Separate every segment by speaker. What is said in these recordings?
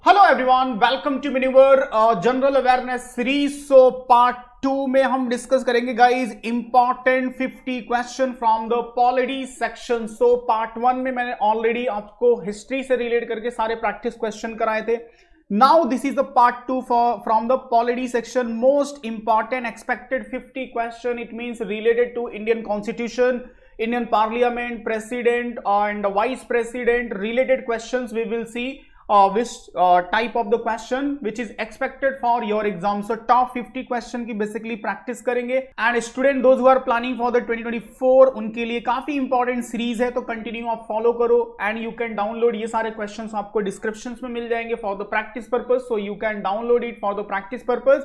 Speaker 1: Hello everyone, welcome to मिनिवर general awareness series. So part 2 में हम डिस्कस करेंगे guys important 50 question from the polity section. So part 1 में मैंने already आपको हिस्ट्री से रिलेट करके सारे प्रैक्टिस क्वेश्चन कराए थे। Now this is the part 2 from the polity section. Most important expected 50 question, it means related to Indian constitution, Indian Parliament, President and Vice President related questions. We will see which type of the question which is expected for your exam. So top 50 question की basically practice करेंगे and student those who are planning for the 2024 उनके लिए काफी important series है, तो continue आप follow करो and you can download. ये सारे क्वेश्चंस आपको डिस्क्रिप्शन में मिल जाएंगे for the practice purpose, so you can download it for the practice purpose.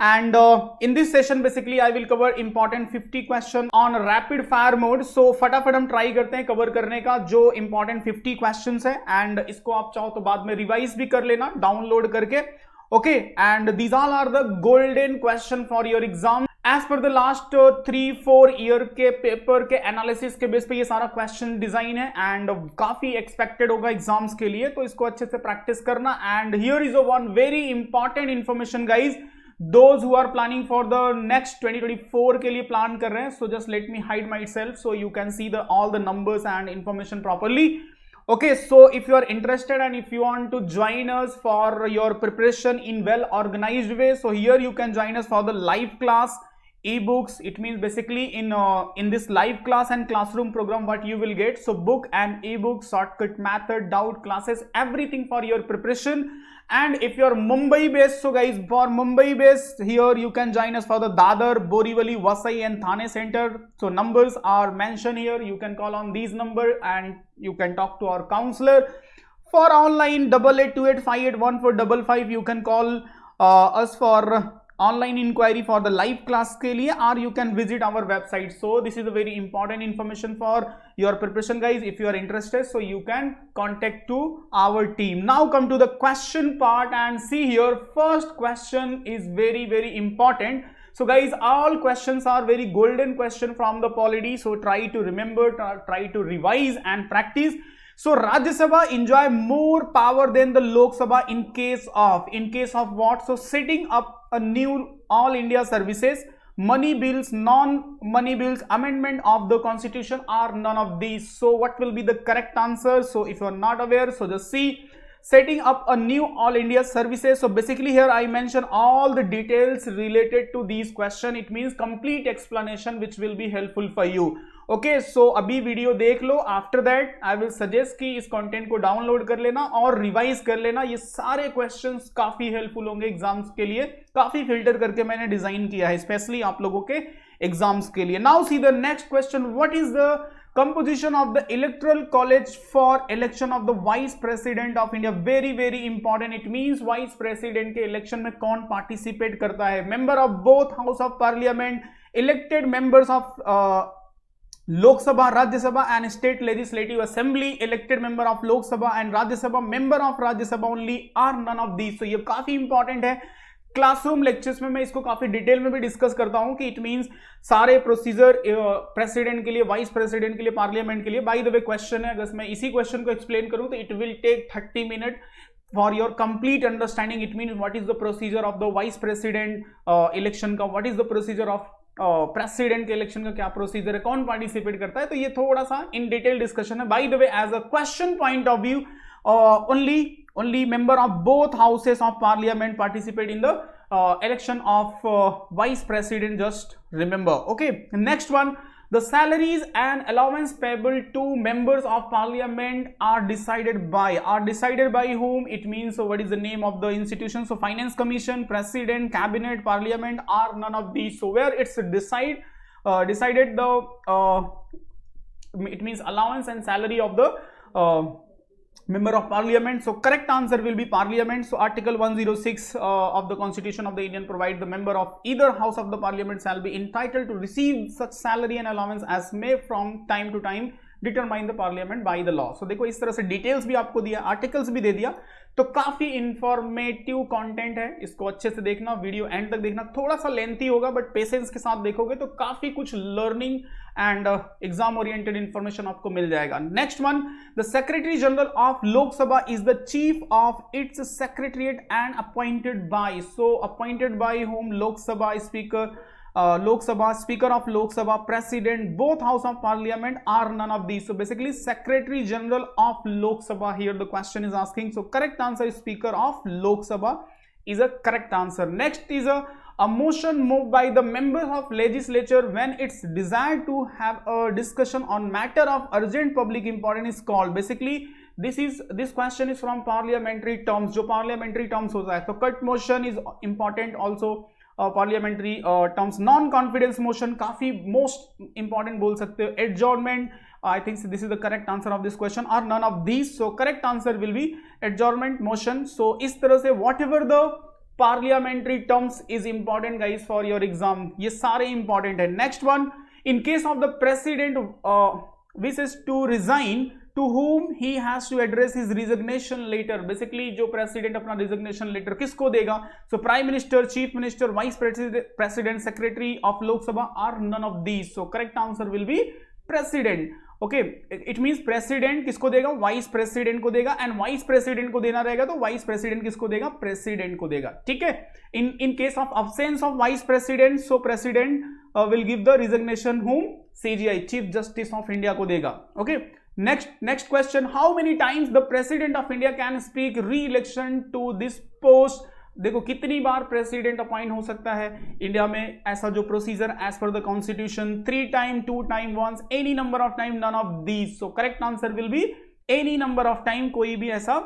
Speaker 1: And in this session basically I will cover important 50 question on rapid fire mode. So फटाफट हम try करते हैं cover करने का जो important 50 questions है, and इसको आप चाहो तो बाद में रिवाइज भी कर लेना डाउनलोड करके। Okay, and these all are the golden question for your exam. As per the last 3-4 year के पेपर के एनालिसिस के बेस पे ये सारा क्वेश्चन डिजाइन है एंड काफी एक्सपेक्टेड होगा एग्जाम्स के लिए, तो इसको अच्छे से प्रैक्टिस करना। And here is a one very important information guys, those who are planning for the next 2024 के लिए प्लान कर रहे हैं, so just let me hide myself so you can see the all the numbers and information properly. Okay, so if you are interested and if you want to join us for your preparation in well organized way, so here you can join us for the live class, ebooks. It means basically in this live class and classroom program what you will get, so book and ebook, shortcut method, doubt classes, everything for your preparation. And if you are Mumbai based, so guys for Mumbai based here you can join us for the Dadar, Borivali, Vasai and Thane center. So numbers are mentioned here, you can call on these number and you can talk to our counselor. For online 8828581455 you can call us for online inquiry for the live class के लिए, or you can visit our website. So this is a very important information for your preparation guys. If you are interested, so you can contact to our team. Now come to the question part and see here, first question is very important. So guys, all questions are very golden question from the polity, so try to remember, try to revise and practice. So Rajya Sabha enjoy more power than the Lok Sabha in case of what? So setting up a new all India services, money bills, non-money bills, amendment of the constitution, or none of these. So what will be the correct answer? So if you are not aware, so just see setting up a new all India services. So basically here I mention all the details related to these question. It means complete explanation which will be helpful for you. Okay, so अभी video देख लो, after that I will suggest कि इस content को download कर लेना और revise कर लेना। ये सारे क्वेश्चंस काफी हेल्पफुल होंगे एग्जाम्स के लिए, काफी फिल्टर करके मैंने डिजाइन किया है स्पेशली आप लोगों के एग्जाम्स के लिए। Now see the next question, what is the composition of the electoral college for election of the vice president of India? Very important. It means vice president के इलेक्शन में कौन पार्टिसिपेट करता है? Member of both house of parliament, elected members of Lok Sabha, Rajya Sabha and State Legislative Assembly, elected member of Lok Sabha and Rajya Sabha, member of Rajya Sabha only, or none of these. So ये काफी important है। Classroom lectures में मैं इसको काफी detail में भी discuss करता हूं कि इट मींस सारे प्रोसीजर प्रेसिडेंट के लिए, वाइस प्रेसिडेंट के लिए, पार्लियामेंट के लिए। बाय द वे क्वेश्चन है, अगर मैं इसी क्वेश्चन को एक्सप्लेन करूं तो it will take 30 minute for your complete understanding. It mean what is the procedure of the vice president election का, what is the procedure of president के election का क्या प्रोसीजर है, कौन पार्टिसिपेट करता है, तो ये थोड़ा सा इन डिटेल डिस्कशन है। By the way as a question point of view, only member of both houses of parliament participate in the election of vice president, just remember. Okay, next one, the salaries and allowance payable to members of parliament are decided by whom? It means, so what is the name of the institution? So finance commission, president, cabinet, parliament, or none of these. So where it's decided the it means allowance and salary of the member of parliament. So correct answer will be parliament. So article 106 of the constitution of the Indian provide the member of either house of the parliament shall be entitled to receive such salary and allowance as may from time to time determine the parliament by the law. So देखो इस तरह से details भी आपको दिया, articles भी दे दिया, तो काफी इंफॉर्मेटिव कंटेंट है, इसको अच्छे से देखना, वीडियो एंड तक देखना। थोड़ा सा लेंथी होगा बट पेशेंस के साथ देखोगे तो काफी कुछ learning and exam oriented information आपको मिल जाएगा। Next one, the secretary general of Lok Sabha is the chief of its secretariat and appointed by, so appointed by home, Lok Sabha speaker, Lok Sabha, Speaker of Lok Sabha, President, both House of Parliament are none of these. So basically Secretary General of Lok Sabha here the question is asking. So correct answer is Speaker of Lok Sabha is a correct answer. Next is a motion moved by the members of legislature when it's desired to have a discussion on matter of urgent public importance is called. Basically this question is from parliamentary terms, जो parliamentary terms होता है, तो cut motion is important also. Parliamentary terms, non confidence motion काफी most important बोल सकते हो, adjournment, I think this is the correct answer of this question, or none of these, so correct answer will be adjournment motion. So इस तरह से whatever the parliamentary terms is important guys for your exam, ये सारे important है। Next one, in case of the president wishes to resign, to whom he has to address his resignation letter, basically जो president अपना resignation letter किसको देगा, so prime minister, chief minister, vice president, secretary of Lok Sabha are none of these, so correct answer will be president. Okay, it means president किसको देगा, vice president को देगा, and vice president को देना रहेगा तो vice president किसको देगा, president को देगा, ठीक है। in case of absence of vice president, so president will give the resignation whom, CJI, chief justice of India को देगा। Okay, next question, how many times the president of India can speak re-election to this post, देखो कितनी बार president appoint हो सकता है India में, ऐसा जो procedure as per the constitution, 3 time, 2 time, once, any number of time, none of these, so correct answer will be any number of time, कोई भी ऐसा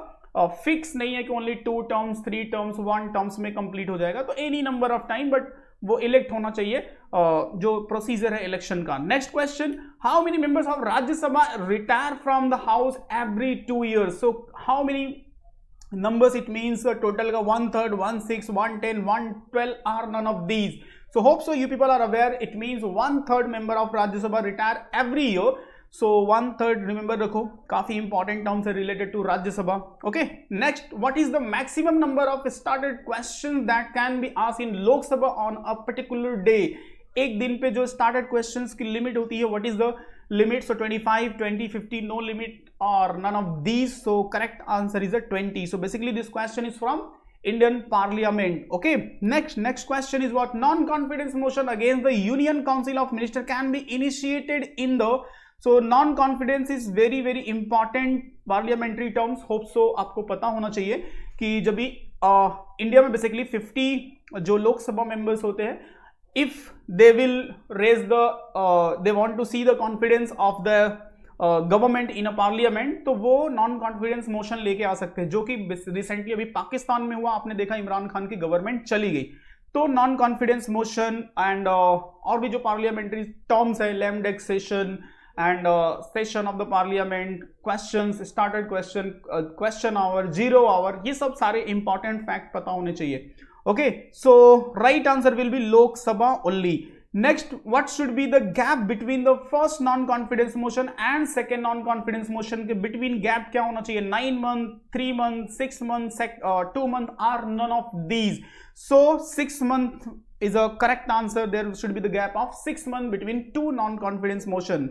Speaker 1: फिक्स नहीं है कि ओनली 2 टर्म्स, 3 टर्म्स, 1 टर्म्स में कंप्लीट हो जाएगा, तो any number of time, but वो इलेक्ट होना चाहिए जो प्रोसीजर है इलेक्शन का। Next question, how many members of Rajya Sabha retire from the house every 2 years, so how many numbers it means total का 1/3, 1/6, 1/10, 1/12 are none of these, so hope so you people are aware, it means 1/3 member of Rajya Sabha retire every year, so 1/3 remember रखो, काफी important terms है related to Rajya Sabha। Okay, next, what is the maximum number of started questions that can be asked in Lok Sabha on a particular day, एक दिन पे जो started questions की limit होती है, what is the limit, so 25, 20, 50, no limit or none of these, so correct answer is a 20, so basically this question is from Indian Parliament। Okay, next question is what, non-confidence motion against the Union Council of Minister can be initiated in the, so non-confidence is very very important parliamentary terms, hope so आपको पता होना चाहिए कि जब भी India में basically 50 जो Lok Sabha members होते हैं, if they will raise the they want to see the confidence of the government in a parliament, तो वो नॉन कॉन्फिडेंस मोशन लेके आ सकते हैं, जो कि रिसेंटली अभी पाकिस्तान में हुआ, आपने देखा इमरान खान की गवर्नमेंट चली गई, तो नॉन कॉन्फिडेंस मोशन एंड और भी जो पार्लियामेंट्री टर्म्स है, lame duck session and session of the parliament, questions, starred question, question hour, 0 hour, ये सब सारे इंपॉर्टेंट फैक्ट पता होने चाहिए। Okay, so right answer will be Lok Sabha only. Next, what should be the gap between the first non-confidence motion and second non-confidence motion के between gap क्या होना चाहिए, 9 month, 3 month, 6 month, 2 month are none of these, so 6 month is a correct answer, there should be the gap of 6 months between 2 non-confidence motion।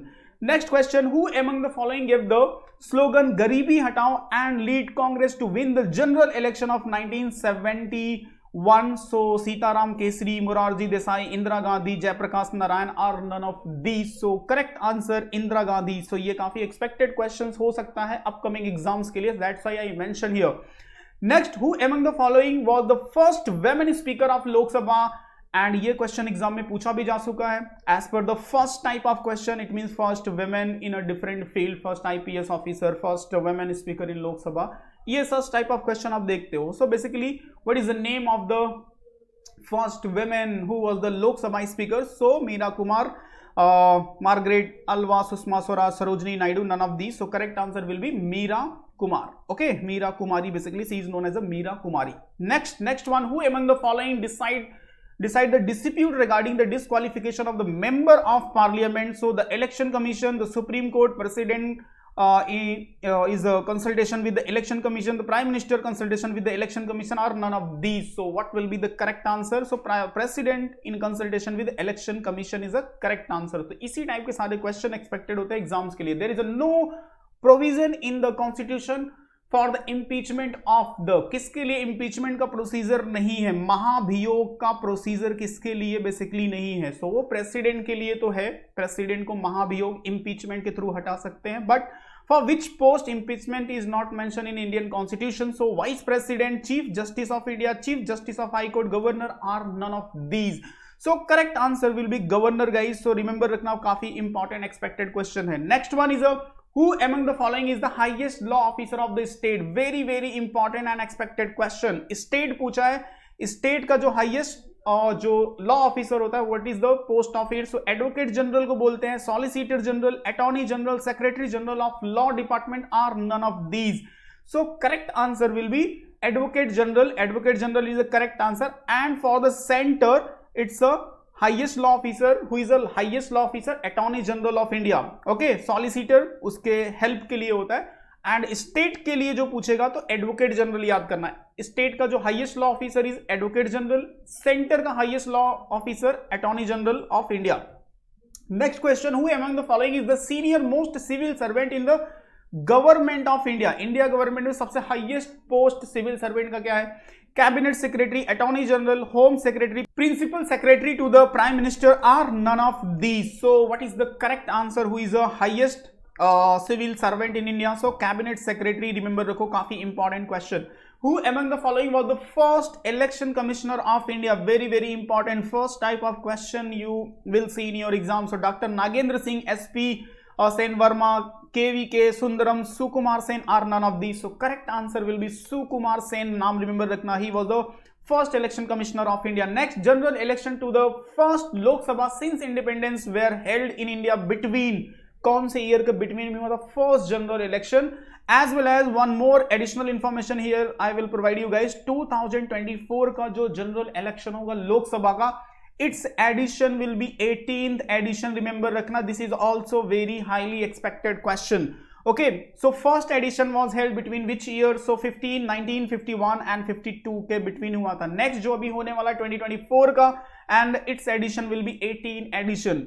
Speaker 1: Next question, who among the following gave the slogan Garibi Hatao and lead Congress to win the general election of 1971, so Sitaram Kesri, Morarji Desai, Indira Gandhi, Jayaprakash Narayan are none of these, so correct answer Indira Gandhi, so ये काफी expected questions हो सकता है upcoming exams के लिए, that's why I mentioned here। Next, who among the following was the first women speaker of Lok Sabha, and ये question exam में पूछा भी जा चुका है, as per the first type of question it means first women in a different field, first IPS officer, first women speaker in Lok Sabha, ये such type of question आप देखते हो। So basically what is the name of the first women who was the Lok Sabha speaker, so Meira Kumar, Margaret Alva, Sushma Swaraj, Sarojini Naidu, none of these, so correct answer will be Meira Kumar. Okay, Meira Kumari, basically she is known as a Meira Kumari. Next one, who among the following decide the dispute regarding the disqualification of the member of parliament. So the election commission, the Supreme Court, president is a consultation with the election commission, the prime minister consultation with the election commission, or none of these. So what will be the correct answer? So president in consultation with the election commission is a correct answer. तो इसी type के सारे question expected होते हैं exams के लिए. There is a no provision in the constitution for the impeachment of the. किसके लिए इम्पीचमेंट का प्रोसीजर नहीं है? महाभियोग का प्रोसीजर किसके लिए बेसिकली नहीं है? सो वो प्रेसिडेंट के लिए तो है, प्रेसिडेंट को महाभियोग इम्पीचमेंट के थ्रू हटा सकते हैं, but for which post impeachment is not mention in Indian constitution? So vice president, chief justice of India, chief justice of high court, governor are none of these. So correct answer will be governor guys. So remember रखना, काफी important expected question है. Next one is a Who among the following is the highest law officer of the state? very important and expected question. State पूछा है, state का जो highest जो law officer होता है, what is the post of it? So advocate general को बोलते हैं, solicitor general, attorney general, secretary general of law department, are none of these. So correct answer will be advocate general. Advocate general is the correct answer. And for the center, it's a highest law officer. Who is the highest law officer? Attorney general of India. Okay, solicitor उसके help के लिए होता है. And state के लिए जो पूछेगा तो एडवोकेट जनरल याद करना है. स्टेट का जो highest law officer is advocate general, centre का highest law officer attorney general of India. Next question, who among the following is the senior most civil servant in the government of India? India government में सबसे highest post civil servant का क्या है? Cabinet secretary, attorney general, home secretary, principal secretary to the prime minister, or none of these. So what is the correct answer? Who is the highest civil servant in India? So cabinet secretary. Remember रखो, काफी important question. Who among the following was the first election commissioner of India? very important, first type of question you will see in your exam. So Dr. Nagendra Singh, SP Sen Verma, KVK Sundaram, Sukumar Sen, are none of these. So correct answer will be Sukumar Sen. नाम remember रखना. He was the first election commissioner of India. Next, general election to the first Lok Sabha since independence were held in India between, कौन से year के between में हुआ था first general election? As well as one more additional information here I will provide you guys. 2024 का जो general election होगा लोकसभा का, its edition will be 18th edition. remember रखना, this is also very highly expected question. okay, so first edition was held between which year? so 15, 19, 51 and 52 के between हुआ था. next जो अभी होने वाला 2024 का, and its edition will be 18 edition.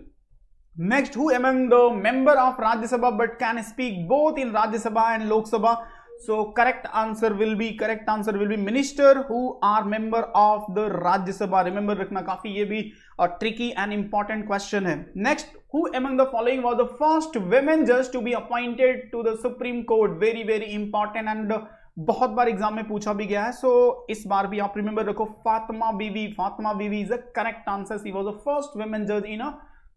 Speaker 1: Next, who among the member of Rajya Sabha but can speak both in Rajya Sabha and Lok Sabha? So correct answer will be minister who are member of the Rajya Sabha. remember रखना, काफी ये भी tricky and important question है. Next, who among the following was the first women judge to be appointed to the Supreme Court? very important and बहुत बार exam में पूछा भी गया है. सो इस बार भी आप रिमेंबर रखो, फातिमा बीवी. फातिमा बीवी is a correct answer. She was the first women जज इन अ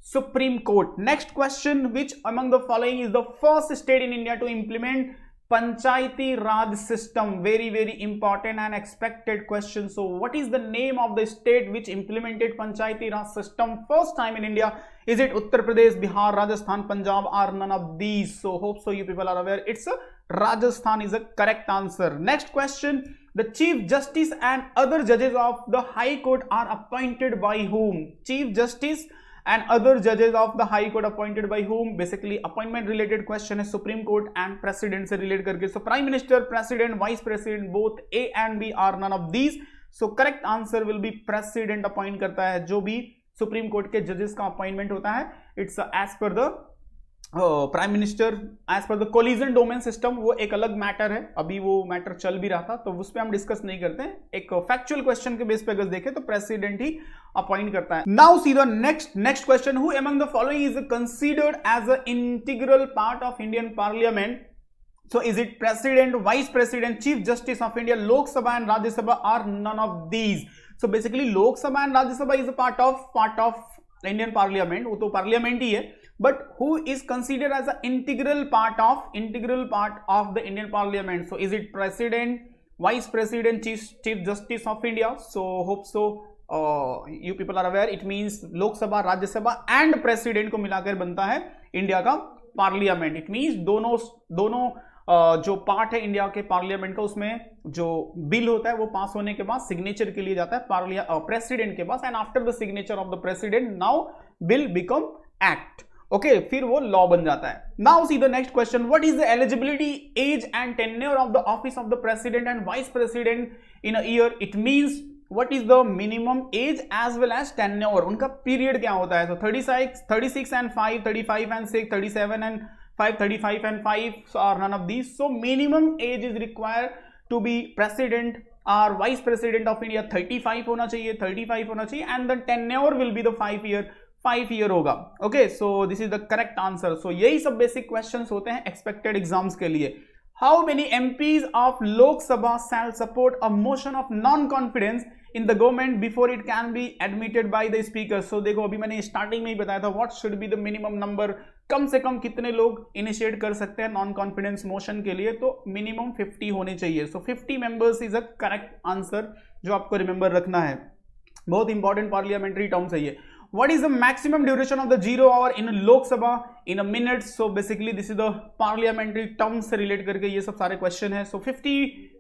Speaker 1: Supreme Court. Next question, which among the following is the first state in India to implement Panchayati Raj system? very important and expected question. So what is the name of the state which implemented Panchayati Raj system first time in India? Is it Uttar Pradesh, Bihar, Rajasthan, Punjab, or none of these? So hope so you people are aware. It's a Rajasthan is a correct answer. Next question, the Chief Justice and other judges of the High Court are appointed by whom? Chief Justice and other judges of the High Court appointed by whom? Basically appointment related question है, Supreme Court and President से relate करके. So Prime Minister, President, Vice President, both A and B are none of these. So correct answer will be President appoint करता है जो भी Supreme Court के judges का appointment होता है. It's as per the prime minister, as per the collegium domain system. वो एक अलग मैटर है, अभी वो मैटर चल भी रहा था तो उस पर हम डिस्कस नहीं करते हैं. एक फैक्चुअल क्वेश्चन के बेस पे अगर देखें तो प्रेसिडेंट ही अपॉइंट करता है. Now see the next question, who among the following is considered as a integral part of Indian parliament? So is it president, vice president, chief justice of India, Lok Sabha and Rajya Sabha, are none of these? So basically Lok Sabha and Rajya Sabha is a part of Indian Parliament. वो तो parliament ही है, but who is considered as an integral part of the Indian Parliament? So is it president, vice president, chief justice of India? So hope so you people are aware. It means Lok Sabha, Rajya Sabha and president को मिलाकर बनता है India का parliament. It means दोनों जो part है India के parliament का, उसमें जो बिल होता है वो पास होने के बाद सिग्नेचर के लिए जाता है प्रेसिडेंट के पास, and after the signature of the president now bill become act. Okay, फिर वो लॉ बन जाता है. Now see the next question, what is the eligibility age and tenure of the office of the president and vice president in a year. It means what is the minimum age as well as tenure, उनका period क्या होता है. So 36 and 5, 35 and 6, 37 and 5, 35 and 5 are none of these. So minimum age is required to be president or vice president of India 35 होना चाहिए, 35 होना चाहिए, and the tenure will be the 5 year होगा. Okay, so this is the correct answer. So यही सब basic questions होते हैं expected exams के लिए. How many MPs of Lok Sabha shall support a motion of non-confidence in the government before it can be admitted by the speaker? So देखो, अभी मैंने starting में ही बताया था what should be the minimum number, कम से कम कितने लोग initiate कर सकते हैं नॉन कॉन्फिडेंस मोशन के लिए. तो मिनिमम 50 होने चाहिए. सो 50 members is a correct answer जो आपको रिमेंबर रखना है. बहुत इंपॉर्टेंट पार्लियामेंट्री टर्म्स है ये. What is the maximum duration of the 0 hour in Lok Sabha in a minute? So basically this is the parliamentary terms से relate करके ये सब सारे question है. So 50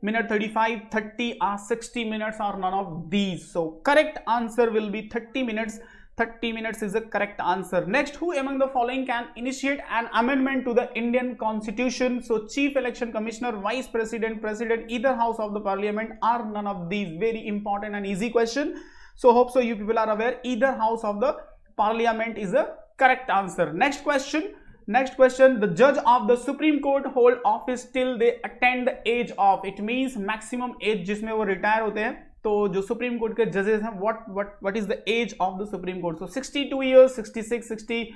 Speaker 1: minute, 35, 30 or 60 minutes are none of these. So correct answer will be 30 minutes. 30 minutes is the correct answer. Next, who among the following can initiate an amendment to the Indian Constitution? So Chief Election Commissioner, Vice President, President, either house of the Parliament are none of these. Very important and easy question. So hope so you people are aware either house of the parliament is the correct answer. Next question, the judge of the Supreme Court hold office till they attain the age of. It means maximum age जिसमें वो retire होते हैं. तो जो supreme court के जजेस हैं, what is the age of the Supreme Court? So 62 years, 66, 60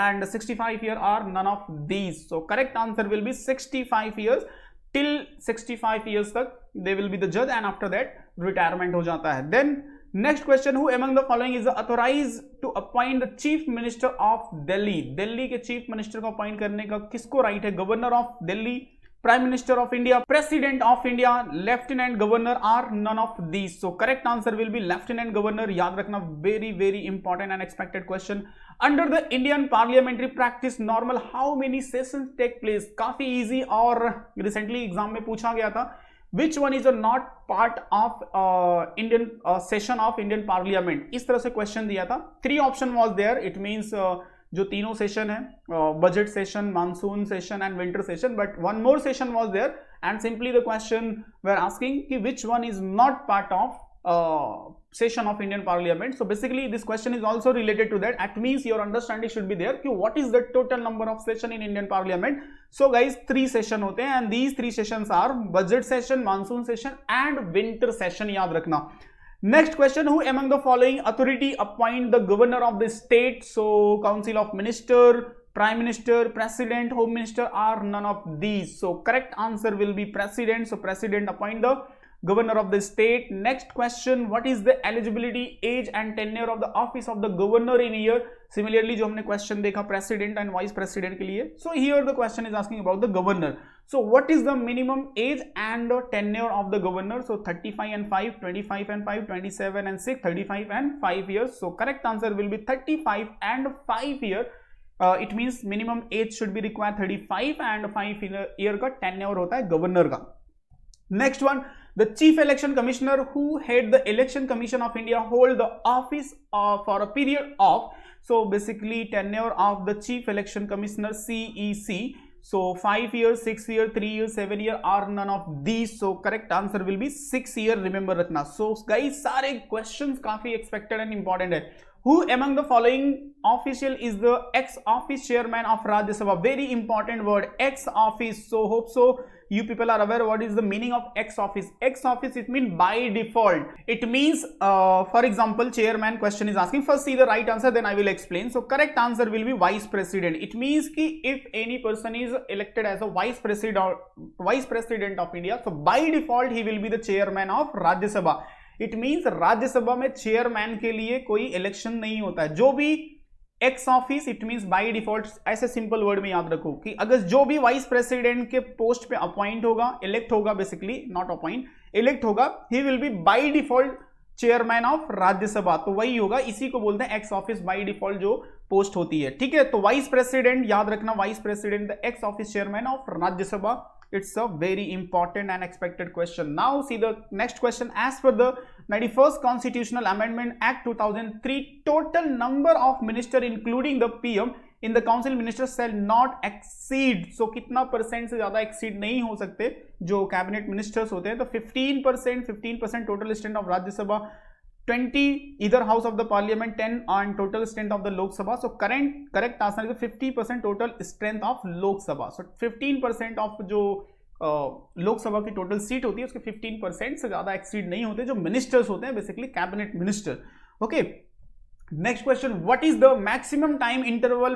Speaker 1: and 65 year are none of these. So correct answer will be 65 years. Till 65 years तक they will be the judge and after that retirement हो जाता है. Then next question, who among the following is authorized to appoint the chief minister of Delhi? Delhi के chief minister को appoint करने का किसको right है? Governor of Delhi, prime minister of India, president of India, lieutenant governor are none of these. So correct answer will be lieutenant governor. याद रखना, very very important and expected question. Under the Indian parliamentary practice normal how many sessions take place? काफी easy और recently exam में पूछा गया था. Which one is not part of Indian session of Indian Parliament? इस तरह से question दिया था. 3 option was there. It means जो तीनों सेशन है, budget session, monsoon session and winter session, but one more session was there and simply the question we are asking कि which one is not part of session of Indian Parliament. So basically this question is also related to that. That means your understanding should be there कि what is the total number of session in Indian Parliament. So guys 3 session होते हैं and these 3 sessions are budget session, monsoon session and winter session. याद रखना. Next question, who among the following authority appoint the governor of the state? So council of minister, prime minister, president, home minister are none of these. So correct answer will be president. So president appoint the governor of the state. Next question, what is the eligibility age and tenure of the office of the governor in a year? Similarly जो हमने question देखा president and vice president के लिए, so here the question is asking about the governor. So what is the minimum age and tenure of the governor? So 35 and 5, 25 and 5, 27 and 6, 35 and 5 years. So correct answer will be 35 and 5 year. It means minimum age should be required 35 and 5 year का tenure होता है governor का. Next one, the chief election commissioner who head the election commission of India hold the office for a period of, so basically tenure of the chief election commissioner CEC. So 5 years, 6 years, 3 years, 7 years are none of these. So correct answer will be 6 year. Remember रखना. So guys सारे questions काफी expected and important है. Who among the following official is the ex-office chairman of Rajya Sabha? Very important word, ex-office. So hope so you people are aware what is the meaning of ex-office. Ex-office, it means by default. It means for example chairman question is asking, first see the right answer then I will explain. So correct answer will be vice president. It means ki if any person is elected as a vice president of India, so by default he will be the chairman of Rajya Sabha. It means Rajya Sabha में chairman के लिए कोई election नहीं होता है. जो भी x office, it means by default, ऐसे सिंपल वर्ड में याद रखो कि अगर जो भी वाइस प्रेसिडेंट के पोस्ट पे अपॉइंट होगा, इलेक्ट होगा, बेसिकली नॉट अपॉइंट, इलेक्ट होगा, ही will B by default chairman of Rajya Sabha, तो वही होगा, इसी को बोलते हैं एक्स ऑफिस बाय डिफॉल्ट जो पोस्ट होती है, ठीक है। तो वाइस प्रेसिडेंट याद रखना, vice president the ex officio chairman of Rajya Sabha. It's a very important and expected question. Now see the next question. As per the 91st Constitutional Amendment Act 2003, total number of minister including the PM in the council ministers shall not exceed. So कितना percent से ज्यादा exceed नहीं हो सकते जो cabinet ministers होते हैं, तो 15% total strength of Rajya Sabha, 20 either house of the parliament, 10 and total strength of the Lok Sabha. So correct answer is 50% total strength of Lok Sabha. So 15% of जो लोक सभा की टोटल सीट होती है उसके 15% से ज्यादा एक्सीड नहीं होते जो मिनिस्टर्स होते हैं, basically cabinet minister. Okay, next question, what is the maximum time interval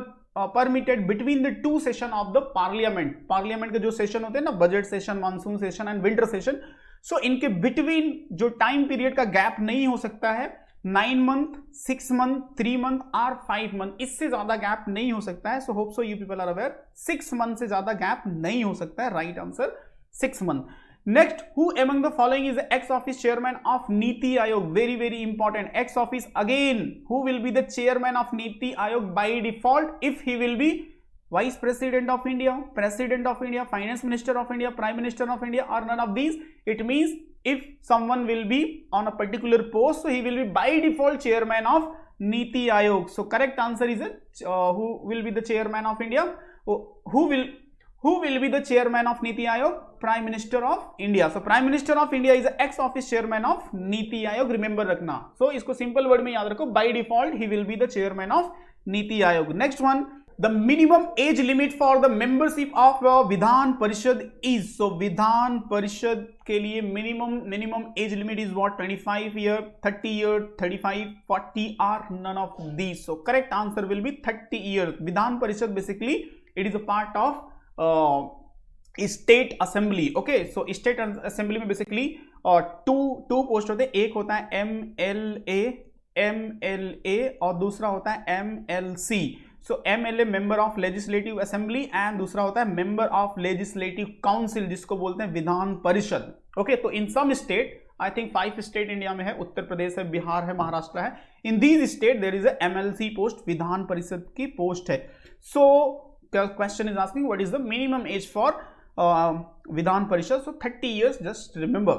Speaker 1: permitted between the two session of the parliament. Parliament के जो सेशन होते हैं ना, budget session, monsoon session and winter session, so इनके between जो time period का gap नहीं हो सकता है 9 मंथ, 6 मंथ, 3 मंथ और 5 मंथ, इससे ज्यादा गैप नहीं हो सकता है. So hope so you people are aware, 6 month से ज्यादा गैप नहीं हो सकता है. Right answer 6 month. Next, who among the following is the ex officio chairman of Niti Aayog. Very very important. Ex officio again, who will be the chairman of Niti Aayog by default if he will be Vice President of India, President of India, Finance Minister of India, Prime Minister of India, or none of these. It means if someone will be on a particular post, so he will be by default chairman of Niti Aayog. So correct answer is who will be the chairman of India? Who will be the chairman of Niti Aayog? Prime Minister of India. So Prime Minister of India is the ex-office chairman of Niti Aayog. Remember रखना. So इसको simple word में याद रखो. By default, he will be the chairman of Niti Aayog. Next one. The minimum age limit for the membership of Vidhan Parishad is. So Vidhan Parishad के लिए minimum age limit is what? 25 year, 30 year, 35, 40 or none of these. So correct answer will be 30 years. Vidhan Parishad basically it is a part of state assembly. Okay, so state assembly में basically two post होते हैं. एक होता है MLA और दूसरा होता है MLC. So MLA member of legislative assembly and दूसरा होता है मेंबर ऑफ लेजिस्लेटिव काउंसिल, जिसको बोलते हैं विधान परिषद. ओके, तो in some state, I think 5 state India में है, उत्तर प्रदेश है, बिहार है, महाराष्ट्र है. In these state there is a MLC post, Vidhan Parishad की पोस्ट है. So question is asking what is the minimum age for Vidhan Parishad. So 30 years, just remember.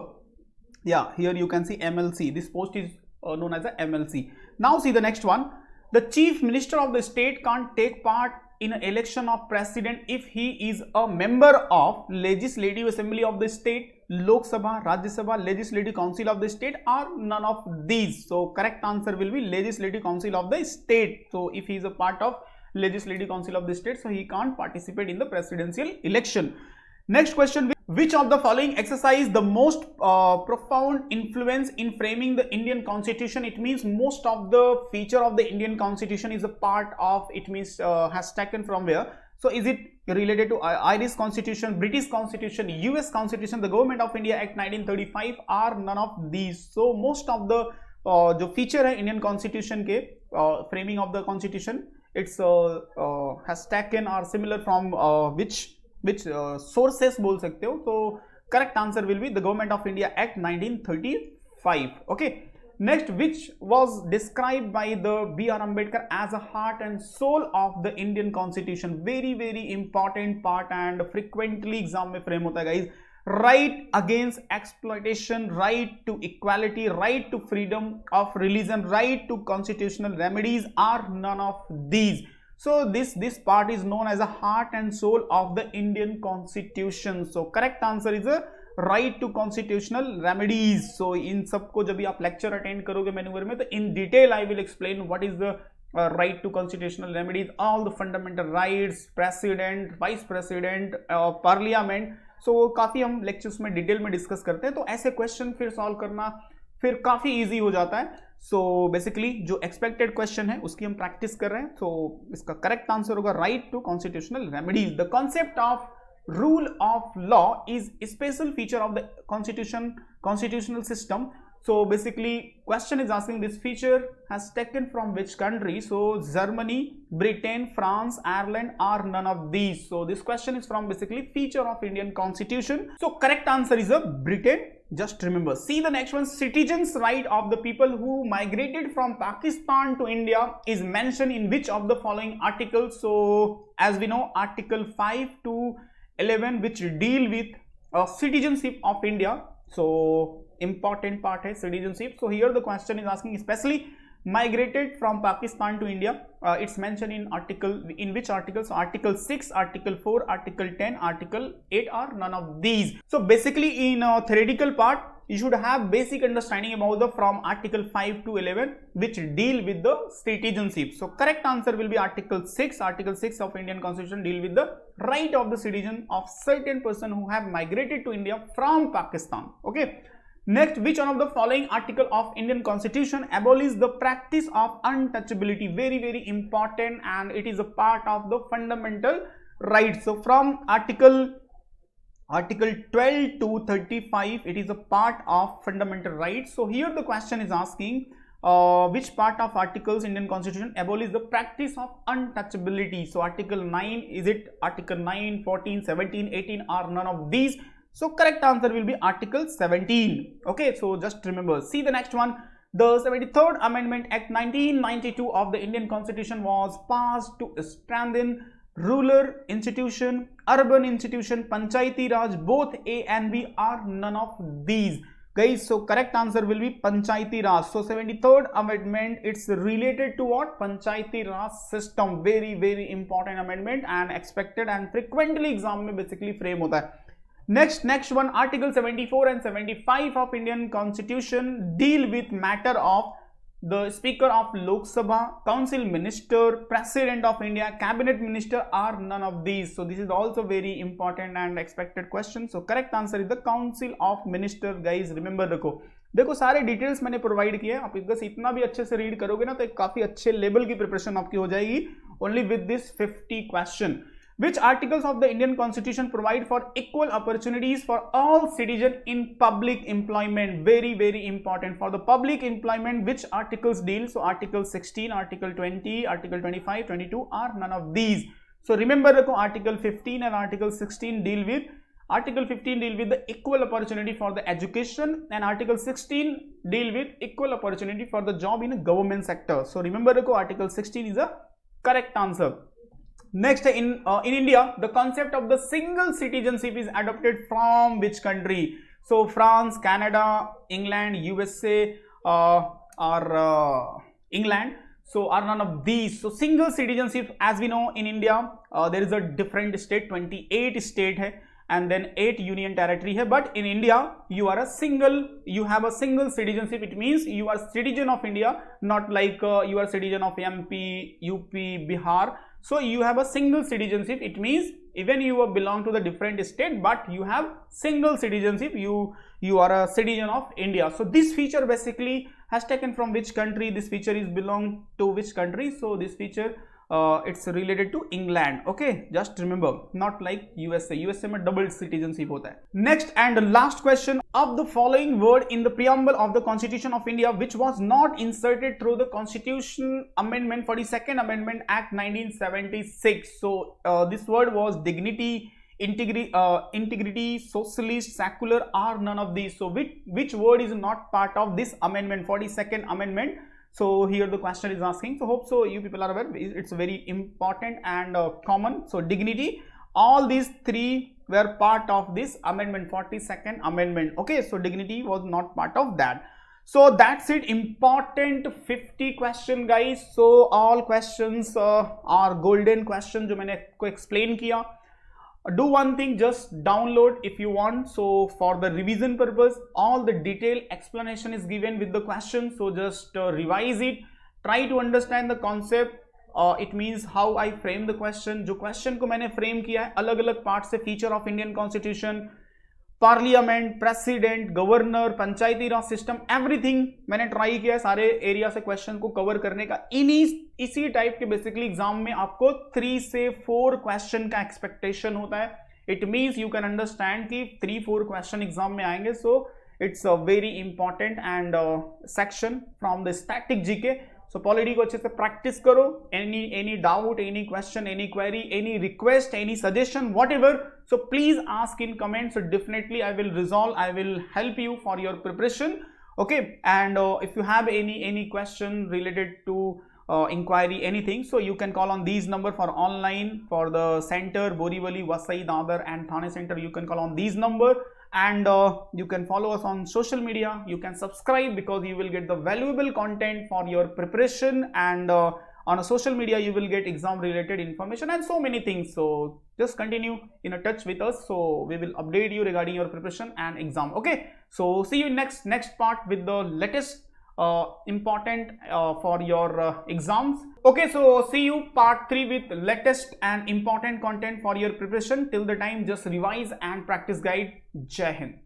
Speaker 1: या here you can see MLC, this post is known as a MLC. Now see the next one. The chief minister of the state can't take part in an election of president if he is a member of legislative assembly of the state, Lok Sabha, Rajya Sabha, legislative council of the state, or none of these. So correct answer will be legislative council of the state. So if he is a part of legislative council of the state, so he can't participate in the presidential election. Next question, which of the following exercise the most profound influence in framing the Indian constitution? It means most of the feature of the Indian constitution is a part of, it means has taken from where? So is it related to Irish constitution, British constitution, US constitution, the government of India act 1935, or none of these? So most of the जो feature है Indian constitution के framing of the constitution, it's has taken or similar from which sources बोल सकते हो. तो correct answer will be the government of India act 1935. okay, next, which was described by the B.R. Ambedkar as a heart and soul of the Indian constitution. very very important part and frequently exam में frame होता है guys. right against exploitation, right to equality, right to freedom of religion, right to constitutional remedies, are none of these. So this part is known as a heart and soul of the Indian constitution. So correct answer is a right to constitutional remedies. So इन सबको जब भी आप lecture attend करोगे manure में, तो in detail I will explain what is the right to constitutional remedies, all the fundamental rights, president, vice president, parliament. So काफी हम lectures में डिटेल में डिस्कस करते हैं, तो ऐसे क्वेश्चन फिर सॉल्व करना फिर काफी इजी हो जाता है. सो बेसिकली जो एक्सपेक्टेड क्वेश्चन है उसकी हम प्रैक्टिस कर रहे हैं. तो इसका करेक्ट आंसर होगा right to constitutional remedies. The concept of rule of law is special feature of the constitutional system. So basically question is asking this feature has taken from which country? So Germany, Britain, France, Ireland, or none of these. So this question is from basically feature of Indian Constitution. So correct answer is a Britain. Just remember. See the next one. Citizens' right of the people who migrated from Pakistan to India is mentioned in which of the following articles? So as we know, article 5 to 11 which deal with citizenship of India. So important part है citizenship. So here the question is asking especially migrated from Pakistan to India. It's mentioned in article, in which article? So article 6, article 4, article 10, article 8 are none of these. So basically in theoretical part you should have basic understanding about the from article 5 to 11 which deal with the citizenship. So correct answer will be article 6. Article 6 of Indian Constitution deal with the right of the citizen of certain person who have migrated to India from Pakistan. Okay. Next, which one of the following article of Indian Constitution abolishes the practice of untouchability? Very, very important, and it is a part of the fundamental rights. So from article 12 to 35, it is a part of fundamental rights. So here the question is asking which part of articles Indian Constitution abolishes the practice of untouchability? So article 9, is it article 9, 14, 17, 18 or none of these? So correct answer will be article 17. Okay, so just remember. See the next one. The 73rd Amendment Act 1992 of the Indian Constitution was passed to strengthen rural institution, urban institution, Panchayati Raj. Both A and B are none of these. Guys, so correct answer will be Panchayati Raj. So 73rd Amendment, it's related to what? Panchayati Raj system. Very, very important amendment and expected and frequently exam में basically frame होता है. Next one, article 74 and 75 of Indian Constitution deal with matter of the Speaker of Lok Sabha, Council Minister, President of India, Cabinet Minister are none of these. So this is also very important and expected question. So correct answer is the Council of Minister. Guys remember रखो, देखो सारे details मैंने provide किए हैं, आप बस इतना भी अच्छे से रीड करोगे ना तो काफी अच्छे लेवल की प्रिपरेशन आपकी हो जाएगी only with this 50 question. Which articles of the Indian Constitution provide for equal opportunities for all citizens in public employment? Very, very important. For the public employment, which articles deal? So article 16, article 20, article 25, 22 are none of these. So remember article 15 and article 16 deal with, article 15 deal with the equal opportunity for the education and article 16 deal with equal opportunity for the job in a government sector. So remember article 16 is a correct answer. Next, in India, the concept of the single citizenship is adopted from which country? So France, Canada, England, USA, or England. So are none of these. So single citizenship, as we know in India, there is a different state, 28 state hai, and then 8 union territory hai. But in India, you are a single, you have a single citizenship. It means you are citizen of India, not like you are citizen of MP, UP, Bihar. So you have a single citizenship. It means even you belong to the different state, but you have single citizenship. You are a citizen of India. So this feature basically has taken from which country? This feature is belong to which country? So this feature it's related to England. Okay, just remember, not like USA. USA में double citizenship होता है. Next and the last question, of the following word in the preamble of the Constitution of India which was not inserted through the Constitution Amendment 42nd Amendment Act 1976. So this word was dignity, integrity, socialist, secular, or none of these. So which word is not part of this amendment, 42nd Amendment? So here the question is asking. So hope so you people are aware. It's very important and common. So dignity, all these three were part of this amendment, 42nd Amendment. Okay, so dignity was not part of that. So that's it. Important 50 question guys. So all questions are golden questions जो मैंने आपको explain किया. Do one thing, just download if you want. So for the revision purpose, all the detailed explanation is given with the question. So just revise it, try to understand the concept. It means how I frame the question. जो question को मैंने frame किया है अलग अलग part से, feature of Indian Constitution, parliament, president, governor, Panchayati Raj system, everything मैंने try किया है सारे एरिया से क्वेश्चन को कवर करने का. इसी टाइप के बेसिकली एग्जाम में आपको 3 से 4 क्वेश्चन का एक्सपेक्टेशन होता है. It means you can understand कि 3-4 क्वेश्चन एग्जाम में आएंगे. सो It's a very important and section from the static GK. So polity को अच्छे से प्रैक्टिस करो. Any doubt, any question, any query, any request, any suggestion, whatever, so please ask in comments. So definitely I will resolve, I will help you for your preparation. Okay, and if you have any question related to inquiry, anything, so you can call on these number for online, for the center, Borivali, Vasai, Dadar and Thane center. You can call on these number, and you can follow us on social media. You can subscribe because you will get the valuable content for your preparation, and on a social media you will get exam related information and so many things. So just continue in a touch with us, so we will update you regarding your preparation and exam. Okay, so see you in next part with the latest important for your exams. Okay, so see you part 3 with latest and important content for your preparation. Till the time, just revise and practice guide. Jai Hind.